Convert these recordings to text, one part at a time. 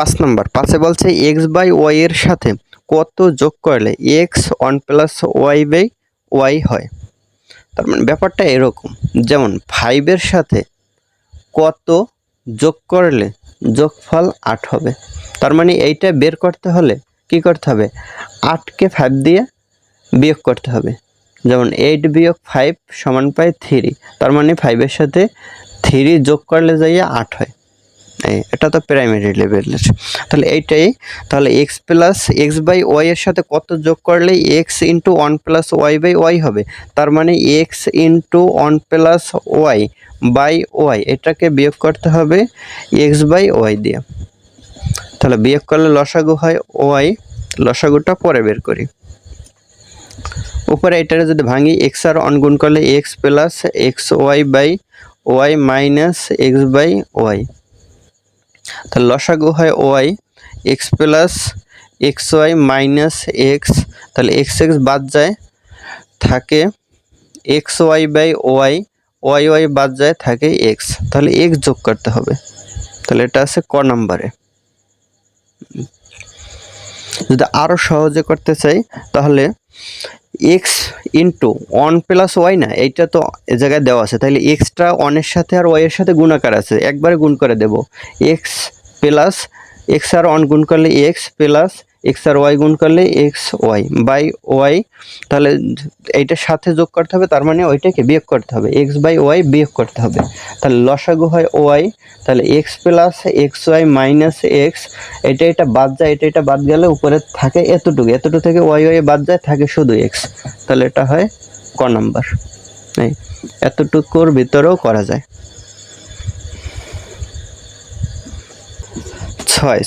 5 নম্বর, 5 বলছে x by Y এর সাথে কত যোগ করলে X 1 plus Y by Y হয়। তার মানে ব্যাপারটা এরকম, যেমন 5 এর সাথে কত যোগ করলে যোগফল 8 হবে। তার মানে এইটা বের করতে হলে কি করতে হবে, 8কে 5 দিয়ে বিয়োগ করতে হবে। যেমন 8 বিয়োগ 5 সমান পাই 3। তার মানে 5 এর সাথে 3 যোগ করলে যাইয়া 8 হয়। এটা তো প্রাইমারি লেভেলের। তাহলে এইটাই, তাহলে X plus X by Y এর সাথে কত যোগ করলে X into 1 plus Y by Y হবে। তার মানে X into 1 plus Y by Y, এটাকে বিয়োগ করতে হবে এক্স বাই ওয়াই দিয়ে। তাহলে বিয়োগ করলে লসাগু হয় ওয়াই, লসাগুটা পরে বের করি। উপরে এটারে যদি ভাঙি, এক্স আর 1 গুণ করলে X plus X Y by Y minus X by Y. তাহলে লসাগু হয় Y, X plus X Y minus X, তাহলে এক্স এক্স বাদ যায়, থাকে X Y by Y, Y Y বাদ যায়, থাকে এক্স। তাহলে এক্স যোগ করতে হবে। তাহলে এটা আছে ক নাম্বারে। যদি আরও সহজে করতে চাই তাহলে এক্স ইন্টু 1 প্লাস ওয়াই, না এইটা তো এ জায়গায় দেওয়া আছে, তাহলে এক্সটা 1 এর সাথে আর ওয়াই এর সাথে গুণাকার আছে, একবারে গুণ করে দেব। এক্স প্লাস এক্স আর 1 গুণ করলে এক্স প্লাস এক্স আর ওয়াই গুণ করলে এক্স ওয়াই বাই ওয়াই। তাহলে এইটার সাথে যোগ করতে হবে, তার মানে ওইটাকে বিয়োগ করতে হবে, এক্স বাই ওয়াই বিয়োগ করতে হবে। তাহলে লসাগু হয় ওয়াই, তাহলে X plus X Y minus X, এটা বাদ যায়, এটা বাদ গেলে উপরে থাকে এতটুকু, এতটুকু থেকে ওয়াই ওয়াই বাদ যায়, থাকে শুধু এক্স। তাহলে এটা হয় ক নাম্বার। এই এতটুকুর ভিতরেও করা যায়।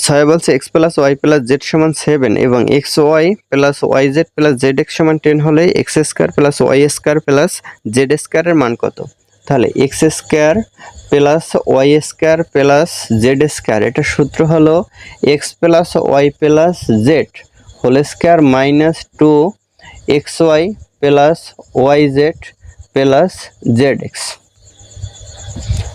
6 বলছে X plus Y plus Z সমান 7 এবং X Y plus Y Z plus Z X সমান 10 হলে X square plus Y square plus Z স্কোয়ারের মান কত। তাহলে X square plus Y square plus Z square, এটার সূত্র হলো X plus Y plus Z whole square minus 2 X Y plus Y Z plus Z X.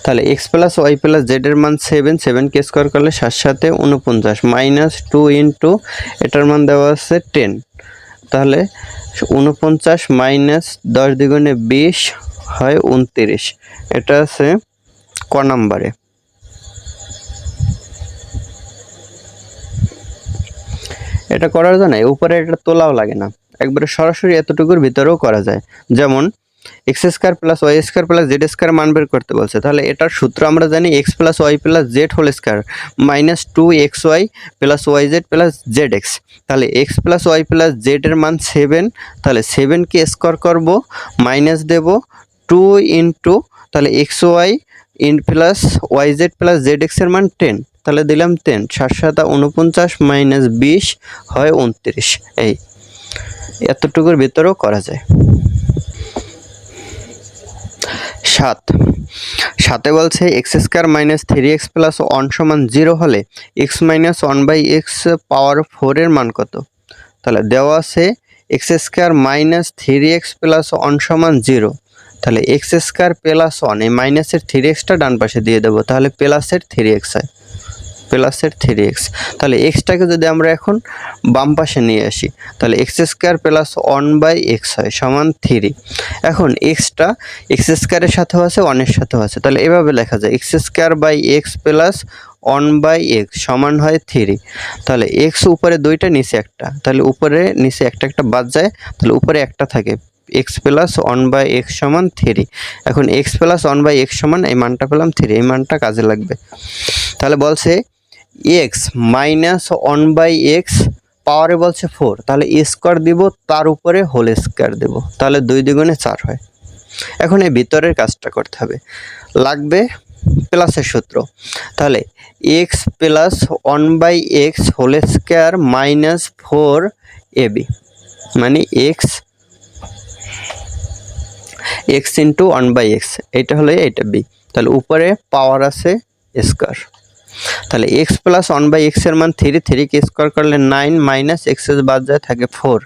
তাহলে X plus Y plus Z এর মান 7, 7কে স্কোয়ার করলে 7 7 49 মাইনাস 2 ইন্টু এটার মান দেওয়া আছে 10। তাহলে 49 মাইনাস 10 দ্বিগুণে 20 হয় 29। এটা আছে ক নাম্বারে। এটা করার জন্য উপরে এটা তোলাও লাগে না, একবারে সরাসরি এতটুকুর ভিতরেও করা যায়। যেমন X square plus Y square plus Z square মান বের করতে বলছে, তাহলে এটার সূত্র আমরা জানি X plus Y plus Z whole square minus 2 X Y plus Y Z plus Z X. তাহলে X plus Y plus Z এর মান 7, তাহলে 7কে স্কোয়ার করব, মাইনাস দেব 2 ইন্টু, তাহলে X Y in plus Y Z plus Z X এর মান 10, তাহলে দিলাম 10, 7 7 49 মাইনাস 20 হয় 29। এই এতটুকুর ভিতরেও করা যায়। 7 বলছে x square minus 3x plus 1 সমান 0 হলে এক্স মাইনাস 1 বাই এক্স পাওয়ার 4 এর মান কত। তাহলে দেওয়া আছে x square minus 3x plus 1 সমান 0, তাহলে এক্স স্কোয়ার প্লাস 1, এই মাইনাসের 3xটা ডান পাশে দিয়ে দেবো, তাহলে প্লাসের 3x হয়, প্লাসের 3x। তাহলে এক্সটাকে যদি আমরা এখন বাম পাশে নিয়ে আসি, তাহলে X square plus 1 by X হয় সমান 3। এখন এক্সটা এক্স স্কোয়ারের সাথেও আছে 1 এর সাথেও আছে, তাহলে এভাবে লেখা যায় X square by X plus 1 by X সমান হয় 3। তাহলে এক্স উপরে 2টা নিচে একটা, তাহলে উপরে নিচে একটা একটা বাদ যায়, তাহলে উপরে একটা থাকে, এক্স প্লাস 1 বাই এক্স সমান 3। এখন এক্স প্লাস 1 বাই এক্স সমান এই মানটা পেলাম 3, এই মানটা কাজে লাগবে। তাহলে বলছে এক্স মাইনাস 1 বাই এক্স পাওয়ারে বলছে 4, তাহলে স্কোয়ার দিব, তার উপরে হোল স্কোয়ার দেব, তাহলে 2 দ্বিগুণে 4 হয়। এখন এই ভিতরের কাজটা করতে হবে, লাগবে প্লাসের সূত্র। তাহলে X plus 1 by X whole square minus 4 AB, মানে এক্স ইন্টু 1 বাই এক্স, এটা হলে এটা বি। তাহলে উপরে পাওয়ার আছে স্কোয়ার, তাহলে এক্স প্লাস 1 বাই এক্স এর মান 3, 3কে স্কোয়ার করলে 9 মাইনাস এক্স বাদ যায়, থাকে 4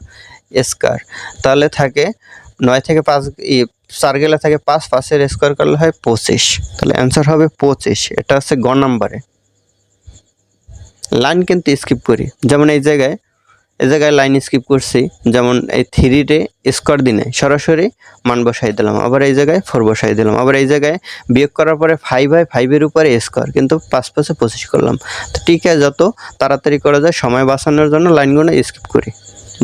স্কোয়ার। তাহলে থাকে 9 থেকে 5 4 গেলে থাকে 5, 5 এর স্কোয়ার করলে হয় 25। তাহলে অ্যান্সার হবে 25। এটা আছে গ নাম্বারে। লাইন কিন্তু স্কিপ করি, যেমন এই জায়গায় লাইন স্কিপ করছি, যেমন এই 3-রে স্কোয়ার দিনে সরাসরি মান বসাই দিলাম, আবার এই জায়গায় 4 বসাই দিলাম, আবার এই জায়গায় বিয়োগ করার পরে 5/5-এর উপরে স্কোয়ার, কিন্তু 5×5 করলাম। তো ঠিক আছে, যত তাড়াতাড়ি করা যায় সময় বাঁচানোর জন্য লাইনগুলো স্কিপ করি,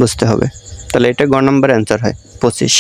বুঝতে হবে। তাহলে এটা গ নম্বর অ্যান্সার হয় 25।